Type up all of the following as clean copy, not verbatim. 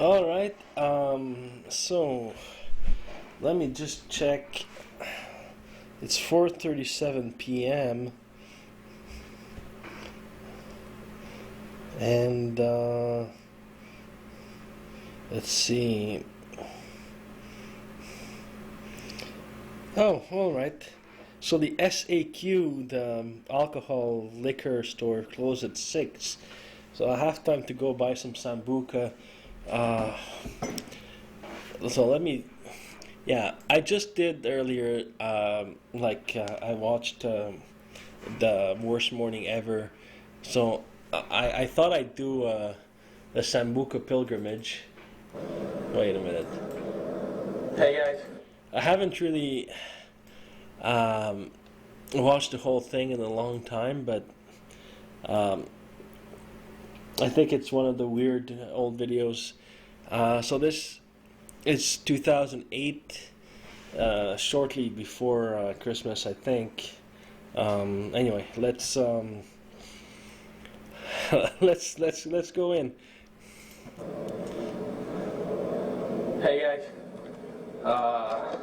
All right. So let me just check. It's 4:37 p.m. and let's see. Oh, all right. So the SAQ, the alcohol liquor store, closed at 6. So I have time to go buy some Sambuca. Uh, so let me. Yeah, I just did earlier. I watched the worst morning ever. So I thought I'd do the Sambuca pilgrimage. Wait a minute. Hey guys. I haven't really um, watched the whole thing in a long time, but um, I think it's one of the weird old videos. So this is 2008, shortly before Christmas, I think. Anyway, let's let's go in. Hey guys. Uh,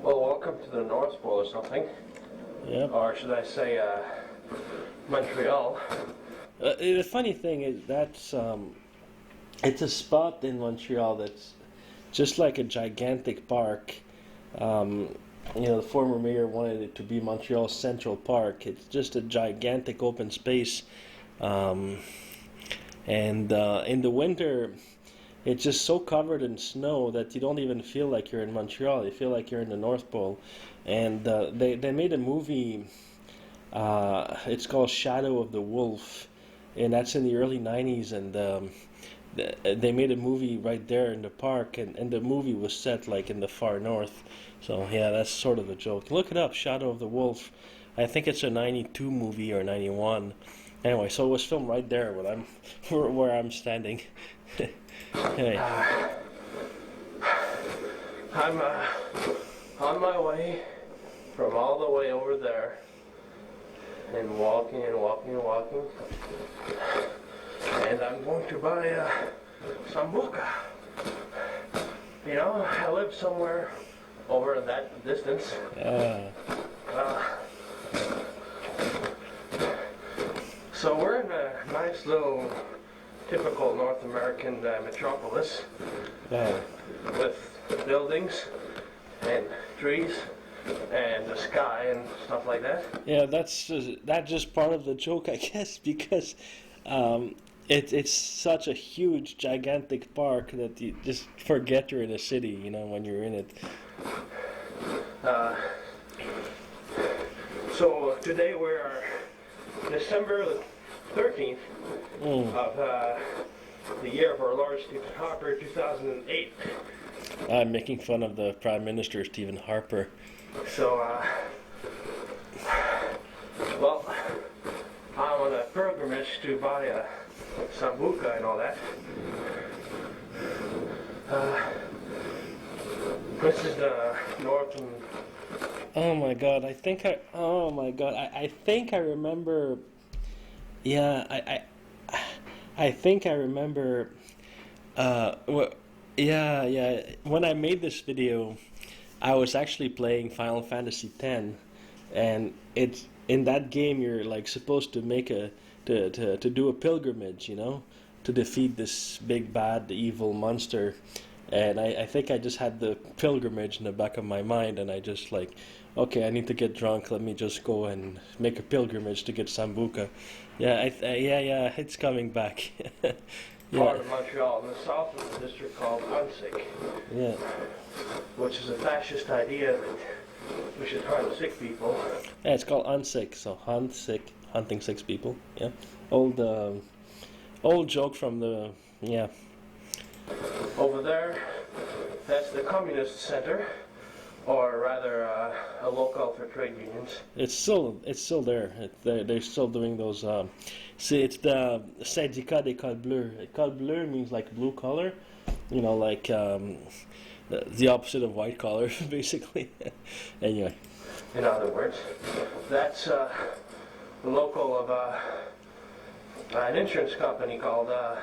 well, welcome to the North Pole or something. Yep. Or should I say, Montreal. The funny thing is it's a spot in Montreal that's just like a gigantic park. Um, the former mayor wanted it to be Montreal Central Park. It's just a gigantic open space, um, and in the winter, it's just so covered in snow that you don't even feel like you're in Montreal. You feel like you're in the North Pole. And they made a movie. It's called Shadow of the Wolf, and that's in the early '90s. And they made a movie right there in the park, and the movie was set like in the far north. So yeah, that's sort of a joke. Look it up, Shadow of the Wolf. I think it's a '92 movie or '91. Anyway, so it was filmed right there when I'm where I'm standing. Hey. I'm on my way from all the way over there and walking and walking and walking. And I'm going to buy Sambuca. You know, I live somewhere over in that distance. Uh, so we're in a nice little typical North American metropolis with buildings and trees and the sky and stuff like that. Yeah, that's just part of the joke, I guess, because it's such a huge, gigantic park that you just forget you're in a city, when you're in it. Uh, so today we're December 13th of the year of our Lord Stephen Harper, 2008. I'm making fun of the Prime Minister, Stephen Harper. So, well, I'm on a pilgrimage to buy Sambuca and all that. This is the northern. Oh my God! Oh my God! I think I remember. Yeah, I think I remember. Yeah, yeah. When I made this video, I was actually playing Final Fantasy X, and it's in that game you're like supposed to make to do a pilgrimage, to defeat this big bad evil monster. And I think I just had the pilgrimage in the back of my mind, and I just like, okay, I need to get drunk. Let me just go and make a pilgrimage to get Sambuca. Yeah, yeah, it's coming back. Yeah, Part of Montreal, in the south of the district called Unsick, yeah. which is a fascist idea that we should harm sick people. Yeah, it's called unsick. So hunt sick, hunting six people. Yeah, old old joke from the yeah. Over there, that's the Communist Center, or rather a locale for trade unions. It's still there. They're still doing those. See, it's the syndicat des cols bleus. Col bleu means like blue collar. Like the opposite of white collar, basically. Anyway. In other words, that's the local of an insurance company called, well,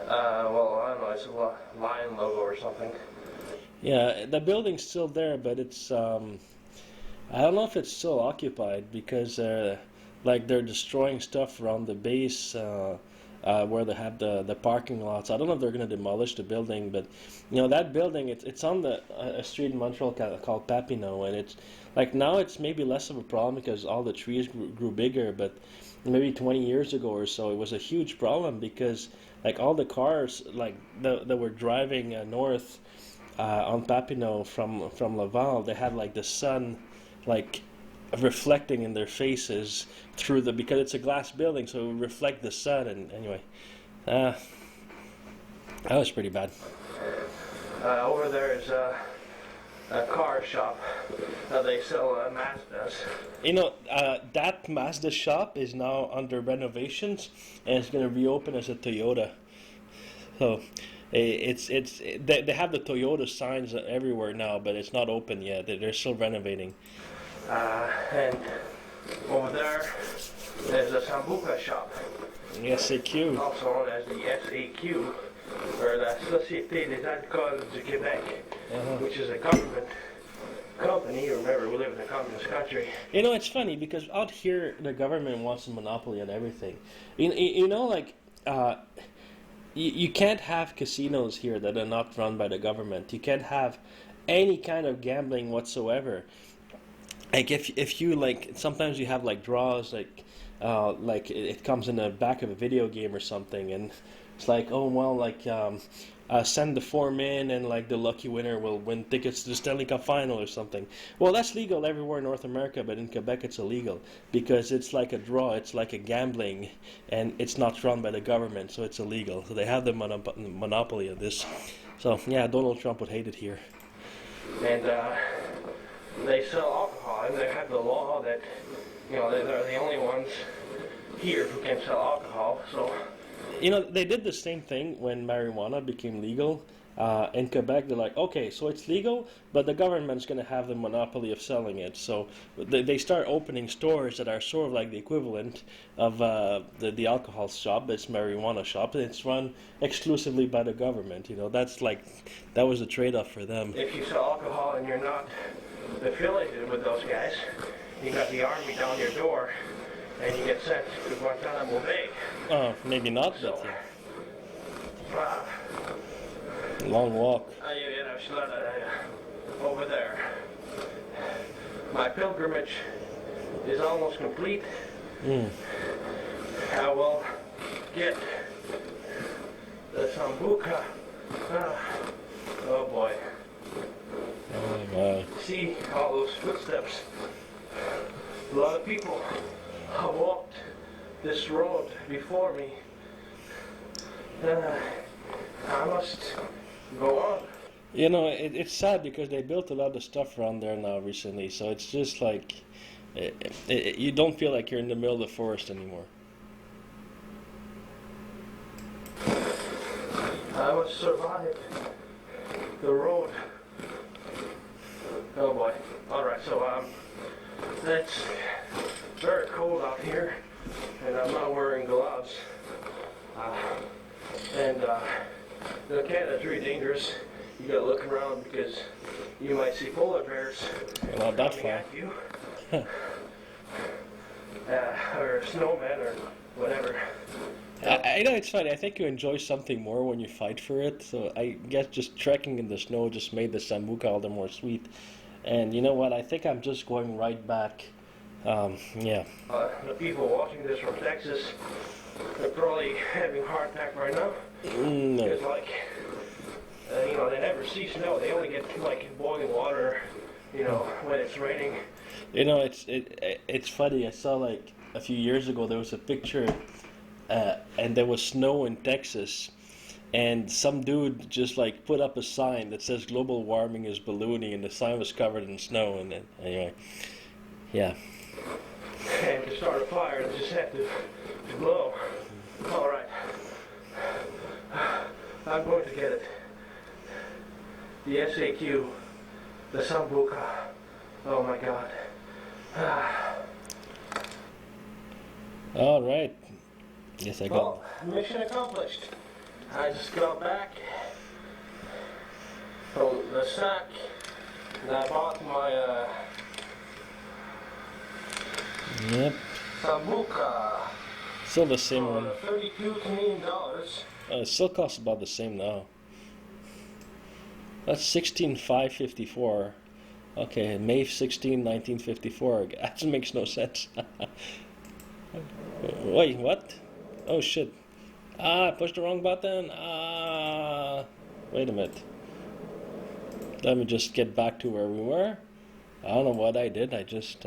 I don't know, massive lion logo or something. Yeah, the building's still there, but it's I don't know if it's still occupied because like they're destroying stuff around the base where they have the parking lots. I don't know if they're going to demolish the building, but you know that building it's on the a street in Montreal called Papineau, and it's like now it's maybe less of a problem because all the trees grew bigger, but maybe 20 years ago or so it was a huge problem because like all the cars like that were driving north on Papineau from Laval, they had like the sun like reflecting in their faces through the because it's a glass building, so it would reflect the sun. And anyway, that was pretty bad. Over there is a car shop. They sell Mazdas. You know, that Mazda shop is now under renovations, and it's going to reopen as a Toyota. So they have the Toyota signs everywhere now, but it's not open yet. They're still renovating. And over there, there's a Sambuca shop. SAQ. Also known as the SAQ, or la Société des Alcools du Québec, which is a government company. Remember, we live in a communist country. You know, it's funny because out here, the government wants a monopoly on everything. You know, like, you can't have casinos here that are not run by the government. You can't have any kind of gambling whatsoever. Like if you like sometimes you have like draws like it comes in the back of a video game or something, and it's like, oh well, like send the form in and like the lucky winner will win tickets to the Stanley Cup final or something. Well, that's legal everywhere in North America, but in Quebec it's illegal because it's like a draw, it's like a gambling, and it's not run by the government, so it's illegal. So they have the monopoly of this. So yeah, Donald Trump would hate it here. And they sell alcohol, and they have the law that, you know, they're the only ones here who can sell alcohol. So, you know, they did the same thing when marijuana became legal in Quebec. They're like, okay, so it's legal, but the government's going to have the monopoly of selling it. So they start opening stores that are sort of like the equivalent of the alcohol shop, but it's marijuana shop, and it's run exclusively by the government. You know, that was a trade-off for them. if you sell alcohol and you're not affiliated with those guys, you got the army down your door, and you get sent to Guantanamo Bay. Oh, maybe not, So, but long walk. over there. My pilgrimage is almost complete. I will get the Sambuca. Oh boy. Oh my. See all those footsteps. A lot of people have walked this road before me. I must go on. You know, it's sad because they built a lot of stuff around there now recently, so it's just like you don't feel like you're in the middle of the forest anymore. I must survive the road. Oh boy. Alright, so it's very cold out here, and I'm not wearing gloves. Canada's really dangerous. You gotta look around because you might see polar bears Not that coming far. at you. Or snowmen or whatever. I know it's funny. I think you enjoy something more when you fight for it. So I guess just trekking in the snow just made the Sambuca all the more sweet. And you know what? I think I'm just going right back. Yeah. The people watching this from Texas, they're probably having a heart attack right now. No. Because you know, they never see snow. They only get like boiling water, you know, when it's raining. You know, it's funny. I saw like a few years ago there was a picture, and there was snow in Texas, and some dude just like put up a sign that says global warming is ballooning, and the sign was covered in snow. And then anyway, yeah. And to start a fire, you just have to blow. All right, I'm going to get it. The SAQ, the Sambuca. Oh my God. All right. Yes, I got. Well, mission accomplished. I just got back. So the sack that I bought my Yep. Sambuca Still the same for one. 32 Canadian dollars. It still costs about the same now. That's 16,554. Okay, May 16, 1954. That makes no sense. Wait, what? Oh shit. I pushed the wrong button. Wait a minute. Let me just get back to where we were. I don't know what I did. I just,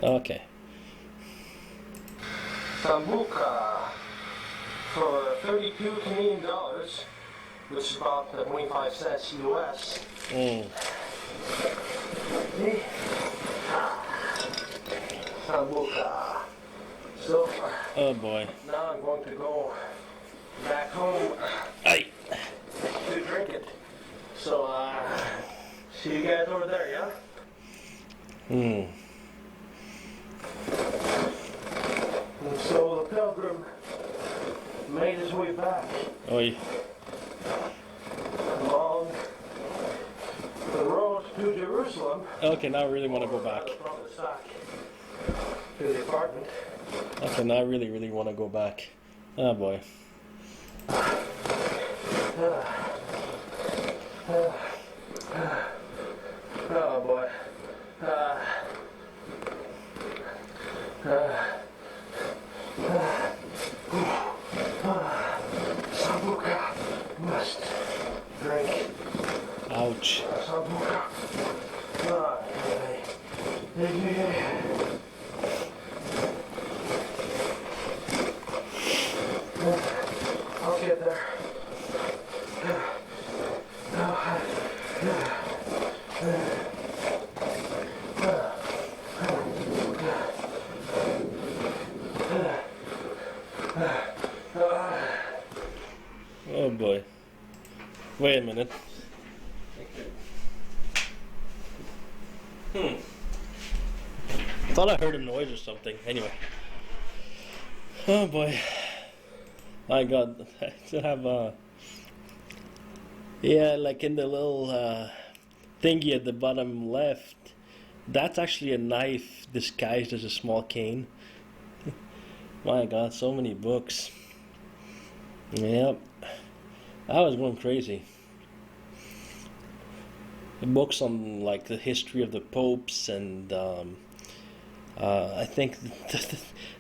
okay. Sambuca for 32 Canadian dollars, which is about 25 cents US. Sambuca. So, Oh boy. now I'm going to go back home Aye. to drink it. So, see you guys over there, yeah? And so the pilgrim made his way back Oi. along the road to Jerusalem. Okay, now I really want to go back. From the sack to the apartment. Okay, now I really, really want to go back. Oh boy. Oh boy. Sambuca must drink. Ouch. Sambuca. I'll get there. Oh boy. Wait a minute. Thought I heard a noise or something. Anyway. Oh boy. My God. I still have yeah, like in the little thingy at the bottom left, that's actually a knife disguised as a small cane. My God, so many books. Yep. I was going crazy. The books on like the history of the popes and I think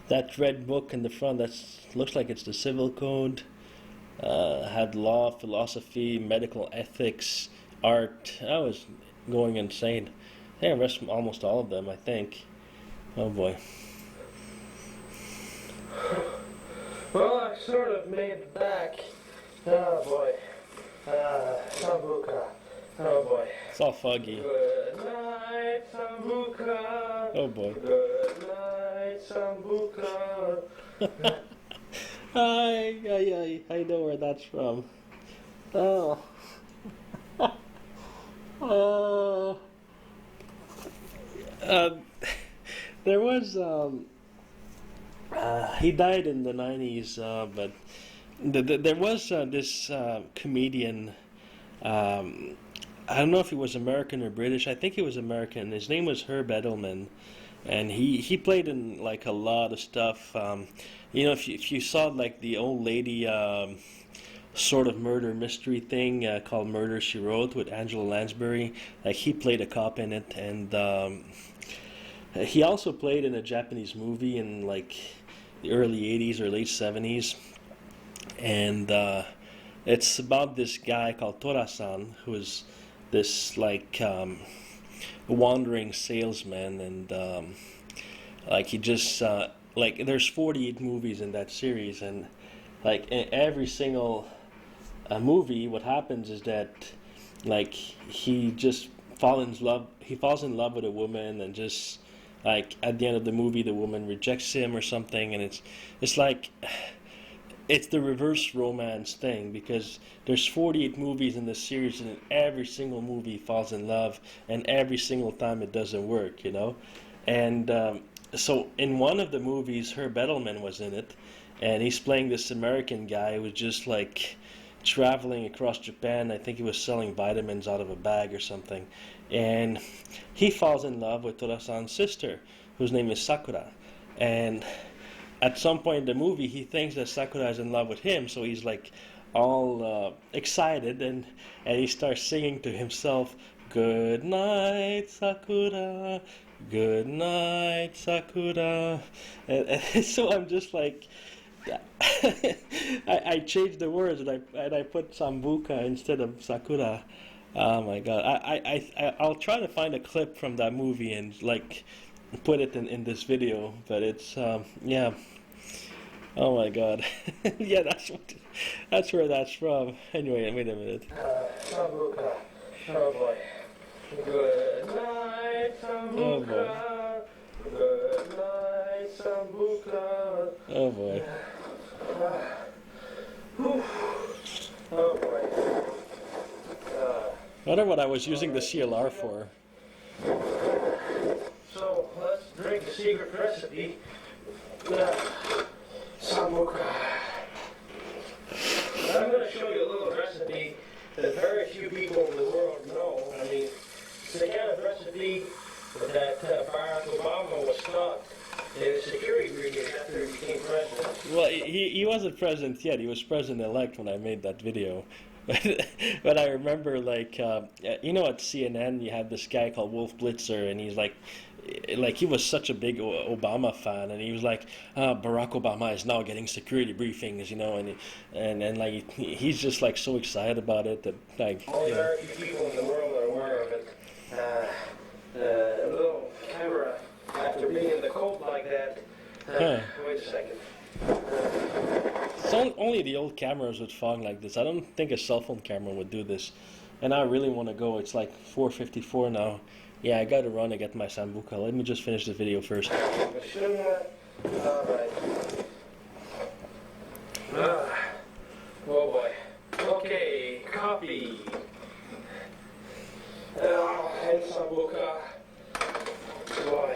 that red book in the front that looks like it's the Civil Code. Had law, philosophy, medical ethics, art. I was going insane. I think I read almost all of them, I think. Oh boy. Well, I sort of made it back. Oh boy. Sambuca. Oh boy. It's all foggy. Good night, Sambuca. Oh boy. Good night, Sambuca. I know where that's from. Oh. There was he died in the 90s, but there was this comedian. I don't know if he was American or British. I think he was American. His name was Herb Edelman, and he played in like a lot of stuff. You know, if you saw like the old lady sort of murder mystery thing called Murder She Wrote with Angela Lansbury, like he played a cop in it, and he also played in a Japanese movie in like the early 80s or late 70s, and it's about this guy called Torasan who is this like wandering salesman, and like he just like there's 48 movies in that series, and like in every single movie, what happens is that like he falls in love with a woman, and just like at the end of the movie the woman rejects him or something, and it's like it's the reverse romance thing, because there's 48 movies in this series, and in every single movie he falls in love, and every single time it doesn't work, you know. And so in one of the movies, Herb Edelman was in it, and he's playing this American guy who was just like traveling across Japan. I think he was selling vitamins out of a bag or something, and he falls in love with Tora-san's sister, whose name is Sakura, and at some point in the movie, he thinks that Sakura is in love with him, so he's like all excited, and he starts singing to himself, "Good night, Sakura. Good night, Sakura." And so I'm just like, I changed the words and I put Sambuca instead of Sakura. Oh my god! I'll try to find a clip from that movie and like put it in this video, but it's yeah. Oh my god. Yeah, that's where that's from. Anyway, wait a minute. Sambuca. Oh boy. Good night, Oh boy. Sambuca. Good night, Sambuca. Oh boy. Oh boy. I wonder what I was using the CLR for. So let's drink the secret recipe. Sambuca. I'm going to show you a little recipe that very few people in the world know. I mean, it's the kind of recipe that Barack Obama was taught in a security briefing after he became president. Well, he wasn't president yet. He was president-elect when I made that video. But I remember, like, you know, at CNN, you have this guy called Wolf Blitzer, and he's like he was such a big Obama fan, and he was like, Barack Obama is now getting security briefings, you know, and like he's just like so excited about it that like. Only very few people in the world are aware of it. A little camera, after being in the cold like that. Wait a second. It's only the old cameras with fog like this. I don't think a cell phone camera would do this. And I really want to go. It's like 4:54 now. Yeah, I gotta run to get my Sambuca. Let me just finish the video first. Alright. Oh boy. Okay, copy. And Sambuca. Boy.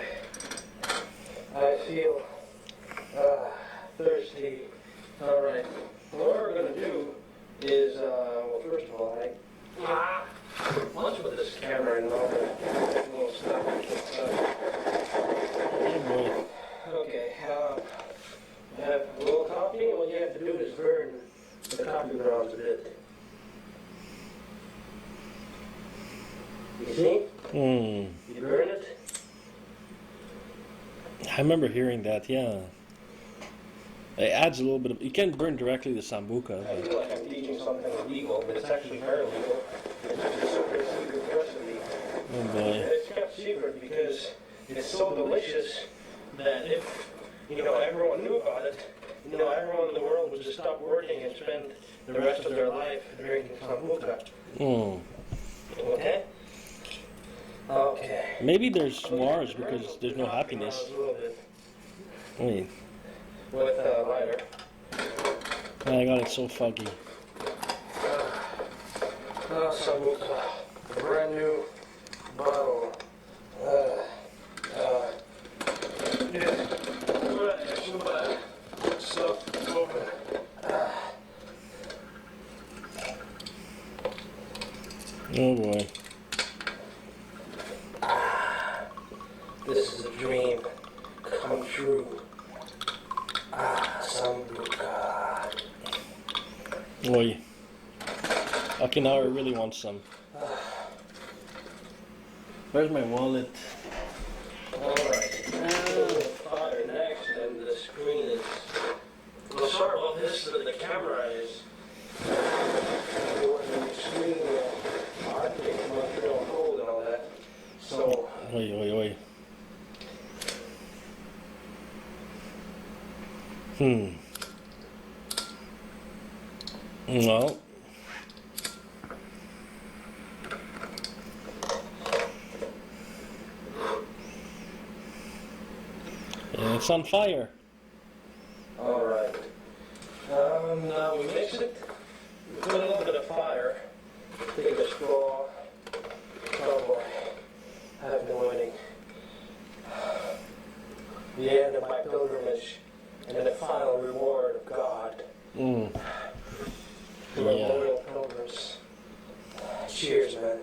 I feel thirsty. Alright. What we're gonna do is, well, first of all, let's put this camera in all the little stuff. Oh boy. Okay, have a little coffee, and what you have to do is burn the coffee grounds a bit. You see? You burn it. I remember hearing that, yeah. It adds a little bit of... You can burn directly the Sambuca. I feel like I'm teaching something illegal, but it's actually very legal. It's just a super secret recipe. Oh boy. It's kept secret because it's so delicious that if, you know, everyone knew about it, you know, everyone in the world would just stop working and spend the rest of their life drinking Sambuca. Okay? Okay. Maybe there's wars because there's no happiness. Wait. With a lighter. Oh my god, it's so foggy. Sambuca. A brand new bottle. Stuff open. Oh boy. This is a dream come true. Sambuca. Boy. Okay, now I really want some. Where's my wallet? Alright. Fire next, and the screen is. Well, sorry about this, the camera is. The screen, I think it must be on hold and all that. So. Oi, oi, oi. Well. It's on fire. Alright. Now we mix it. We put a little bit of fire. Take a straw. Oh boy. I've been waiting. The end of my pilgrimage and the final reward Mm. My loyal pilgrims. Cheers, man.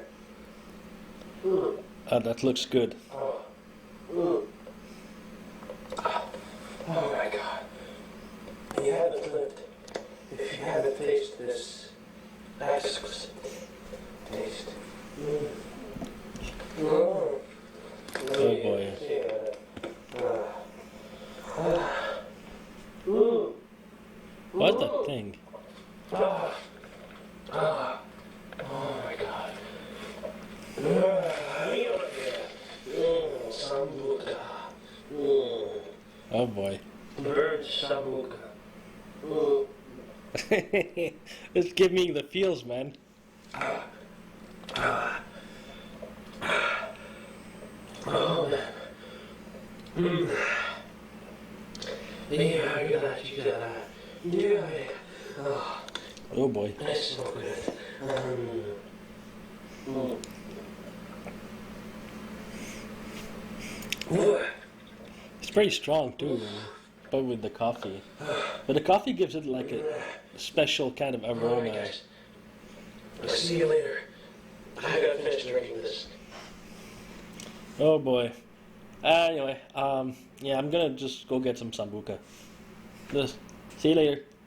That looks good. Oh. Oh my God. You haven't lived if you haven't tasted this exquisite taste. Oh boy. What's that thing? Oh my God. Sambuca. Oh boy. Bird Sambuca. It's giving me the feels, man. Oh man. Yeah, you gotta. Oh, Oh boy. that's so good. It's pretty strong too, but with the coffee. But the coffee gives it like a special kind of Alright, aroma. guys. I'll see you later. I gotta finish drinking this. Oh boy. Anyway, yeah, I'm gonna just go get some sambuca. Just see you later.